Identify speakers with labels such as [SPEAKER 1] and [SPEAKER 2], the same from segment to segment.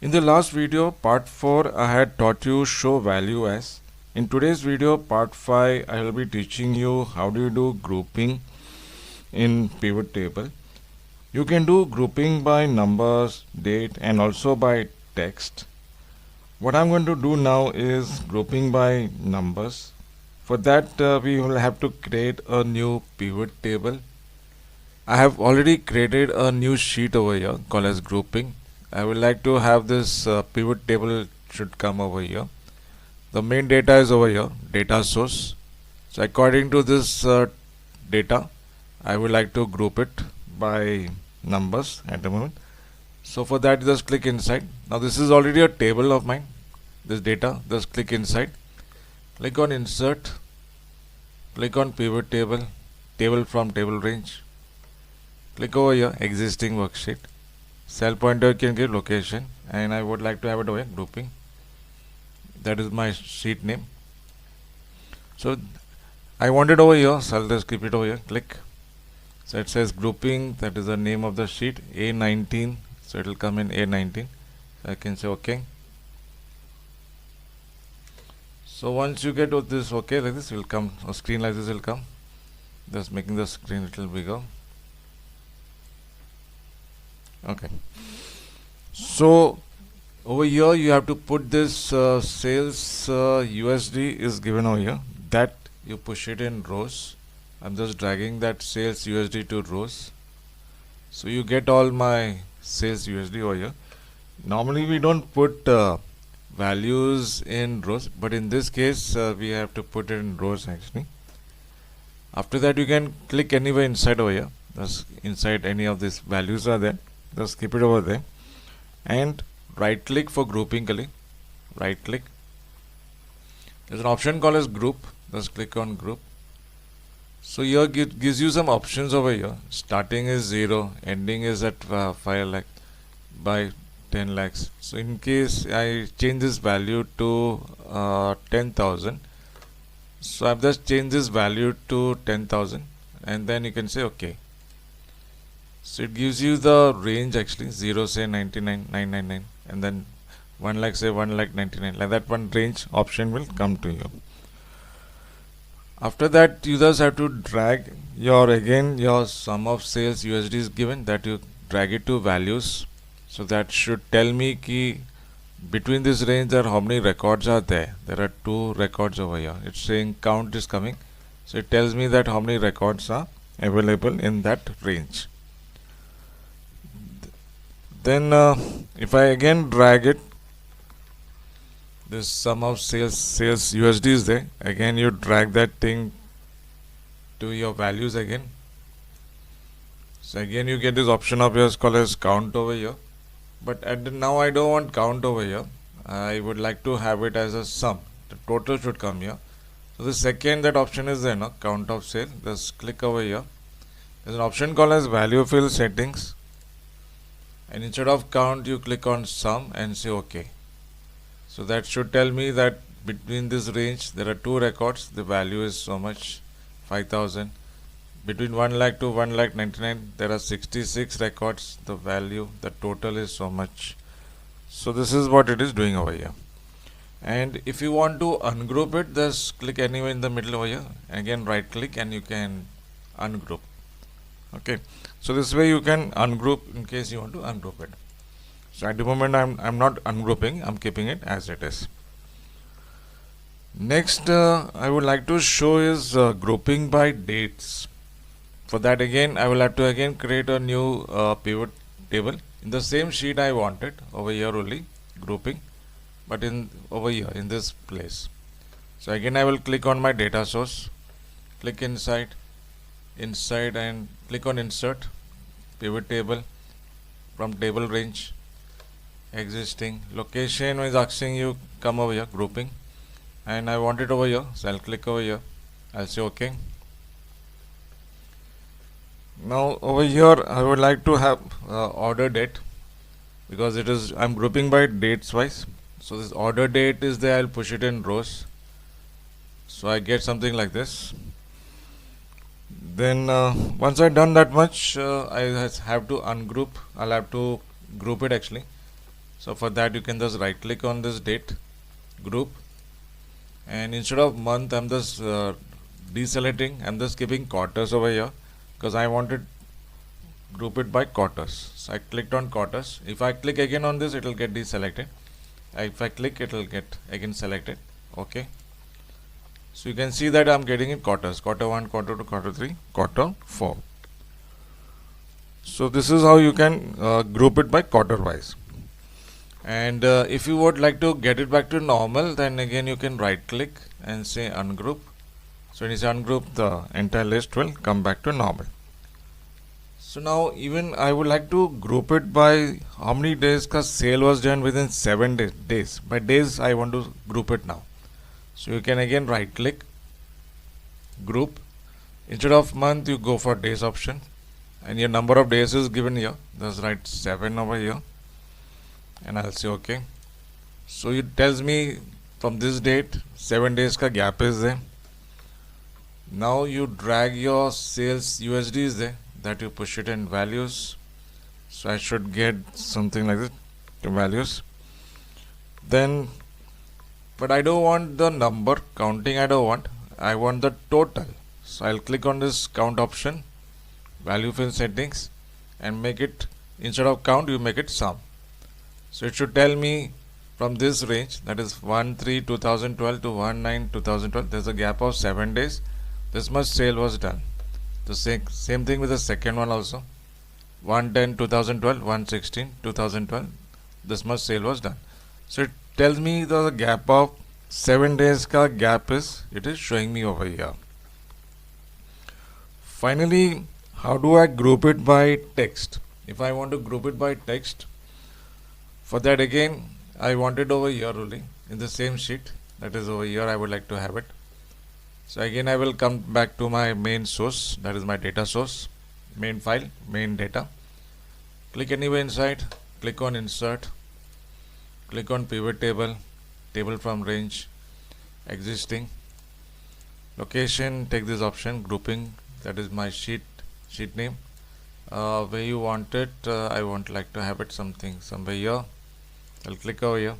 [SPEAKER 1] In the last video, part 4, I had taught you show value as. In today's video, part 5, I will be teaching you how do you do grouping in pivot table. You can do grouping by numbers, date, and also by text. What I'm going to do now is grouping by numbers. For that, we will have to create a new pivot table. I have already created a new sheet over here called as grouping. I would like to have this pivot table should come over here. The main data is over here, data source. So according to this data, I would like to group it by numbers at the moment. So for that, just click inside. Now this is already a table of mine, this data. Just click inside, click on insert, click on pivot table, table from table range. Click over here, existing worksheet. Cell pointer you can give location, and I would like to have it over here, grouping. That is my sheet name. So I want it over here, so I'll just keep it over here. Click. So it says grouping, that is the name of the sheet, A19. So it will come in A19. So I can say OK. So once you get this OK, like this will come, a screen like this will come. Just making the screen a little bigger. Okay, so over here you have to put this sales USD is given over here, that you push it in rows. I'm just dragging that sales USD to rows, so you get all my sales USD over here. Normally we don't put values in rows, but in this case we have to put it in rows actually. After that, you can click anywhere inside over here. Just inside any of these values are there, just keep it over there, and right click for grouping. Right click, there's an option called as group. Just click on group. So here gives you some options over here. Starting is 0, ending is at 5 lakh by 10 lakhs. So in case I change this value to 10,000, so I've just changed this value to 10,000, and then you can say OK. So it gives you the range actually, 0 say 99,999, and then 1 lakh say 1,99,000. Like that, one range option will come to you. After that, you just have to drag your sum of sales USD is given, that you drag it to values. So that should tell me ki between this range there how many records are there. There are 2 records over here. It's saying count is coming, so it tells me that how many records are available in that range. Then if I again drag it, this sum of sales USD is there. Again you drag that thing to your values again. So again you get this option of yours called as count over here. But now I don't want count over here. I would like to have it as a sum. The total should come here. So the second that option is there, no? Count of sale. Just click over here. There's an option called as value fill settings. And instead of count, you click on sum and say OK. So that should tell me that between this range there are 2 records. The value is so much, 5,000. Between 1 lakh to 1,99,000 there are 66 records. The value, the total is so much. So this is what it is doing over here. And if you want to ungroup it, just click anywhere in the middle over here. Again right click and you can ungroup. Okay, so this way you can ungroup in case you want to ungroup it. So at the moment I'm not ungrouping, I'm keeping it as it is. Next I would like to show is grouping by dates. For that again I will have to again create a new pivot table in the same sheet I wanted over here only, grouping, but in over here in this place. So again I will click on my data source, click inside and click on insert, pivot table from table range, existing location is asking you come over here, grouping, and I want it over here, so I'll click over here, I'll say OK. Now over here I would like to have order date, because it is I'm grouping by dates wise. So this order date is there, I'll push it in rows, so I get something like this. Then once I've done that much, I have to ungroup. I'll have to group it actually. So for that you can just right click on this date group, and instead of month I'm just deselecting, I'm just keeping quarters over here because I wanted group it by quarters. So I clicked on quarters. If I click again on this, it will get deselected. If I click, it will get again selected. Okay. So you can see that I'm getting in quarters: quarter 1, quarter 2, quarter 3, quarter 4. So this is how you can group it by quarter wise. And if you would like to get it back to normal, then again you can right click and say ungroup. So when you say ungroup, the entire list will come back to normal. So now even I would like to group it by how many days ka sale was done within 7 days. By days I want to group it now. So you can again right click, group. Instead of month you go for days option, and your number of days is given here. Just write 7 over here, and I'll say OK. So it tells me from this date 7 days ka gap is there. Now you drag your sales USD is there, that you push it in values. So I should get something like this, the values. Then, but I don't want the number counting, I want the total. So I'll click on this count option, value fill settings, and make it, instead of count you make it sum. So it should tell me from this range, that is 1/3/2012 to 1/9/2012, there's a gap of 7 days. This much sale was done. The same thing with the second one also, 1/10/2012, 1/16/2012, this much sale was done. So it tells me the gap of 7 days ka gap is, it is showing me over here. Finally, how do I group it by text? If I want to group it by text, for that again I want it over here only in the same sheet, that is over here I would like to have it. So again I will come back to my main source, that is my data source, main file, main data. Click anywhere inside, click on insert, click on pivot table, table from range, existing, location, take this option, grouping, that is my sheet name. Where you want it, I want like to have it somewhere here. I'll click over here.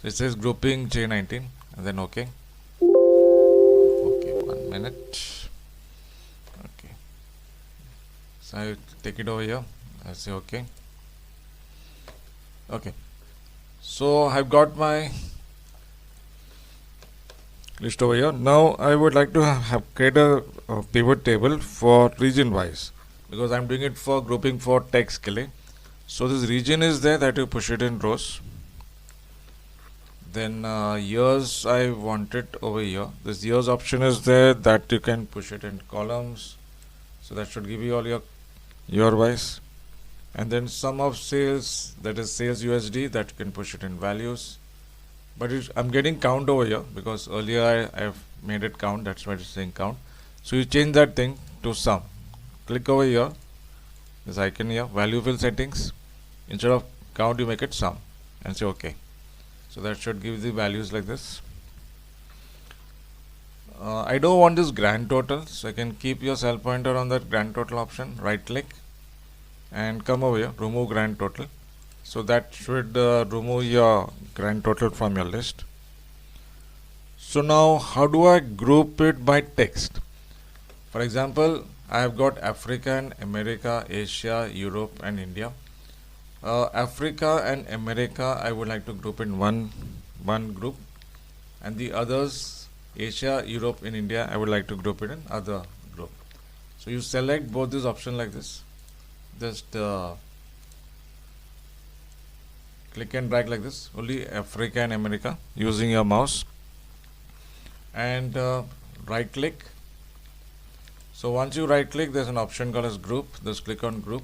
[SPEAKER 1] So it says grouping J19, and then OK. Okay, 1 minute. Okay. So I take it over here. I say OK. Okay. So I've got my list over here. Now I would like to create a pivot table for region wise, because I'm doing it for grouping for text के लिए. So this region is there, that you push it in rows. Then years, I want it over here. This years option is there, that you can push it in columns. So that should give you all your year wise. And then sum of sales, that is sales USD, that you can push it in values. But I'm getting count over here because earlier I've made it count, that's why it's saying count. So you change that thing to sum. Click over here, this icon here, value fill settings. Instead of count you make it sum and say OK. So that should give the values like this. I don't want this grand total, so I can keep your cell pointer on that grand total option, right click and come over here, remove grand total. So that should remove your grand total from your list. So now how do I group it by text? For example, I have got Africa and America, Asia, Europe and India. Africa and America I would like to group in one group, and the others, Asia, Europe and India, I would like to group it in other group. So you select both these options like this, just click and drag like this, only Africa and America using your mouse, and right click. So once you right click, there's an option called as group, just click on group.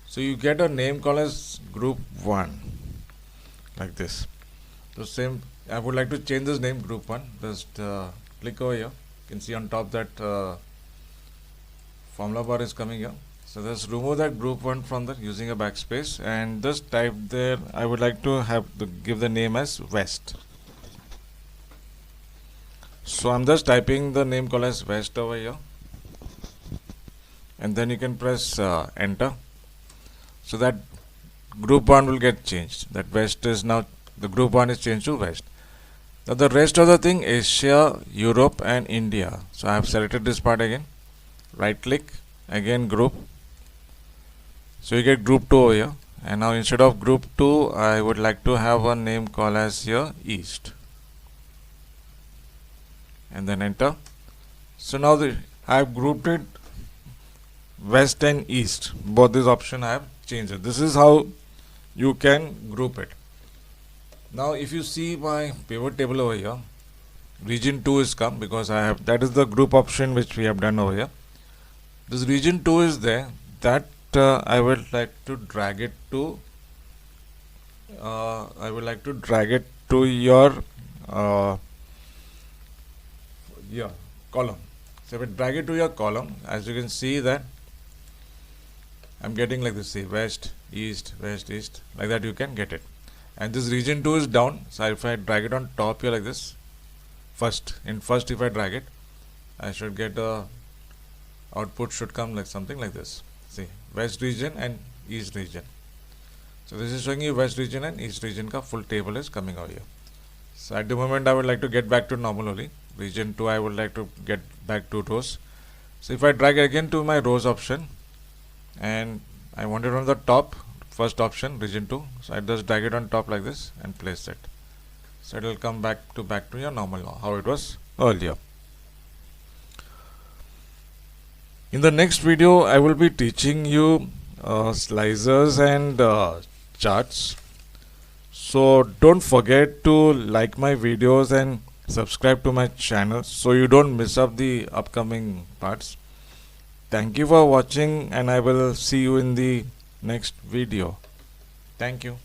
[SPEAKER 1] So you get a name called as group 1 like this. The same, I would like to change this name group 1, just click over here. You can see on top that formula bar is coming here. So just remove that group 1 from that using a backspace and just type there, I would like to give the name as West. So I'm just typing the name called as West over here, and then you can press enter. So that group 1 will get changed. That west is now, the group 1 is changed to west. Now the rest of the thing, Asia, Europe and India. So I have selected this part again. Right click, again group. So you get group 2 over here. And now instead of group 2, I would like to have a name called as here East. And then enter. So now I have grouped it west and east. Both these options I have changed it. This is how you can group it. Now if you see my pivot table over here, region 2 is come because I have, that is the group option which we have done over here. This region 2 is there. That I would like to drag it to your column. So if I drag it to your column, as you can see that I'm getting like this, see, west, east, like that you can get it. And this region 2 is down, so if I drag it on top here like this, first if I drag it, I should get a output should come like something like this. See, west region and east region. So this is showing you west region and east region ka full table is coming over here. So at the moment I would like to get back to normal only. Region 2 I would like to get back to rows. So if I drag again to my rows option and I want it on the top, first option region 2, so I just drag it on top like this and place it. So it will come back to your normal how it was earlier. In the next video I will be teaching you slicers and charts. So don't forget to like my videos and subscribe to my channel so you don't miss up the upcoming parts. Thank you for watching and I will see you in the next video. Thank you.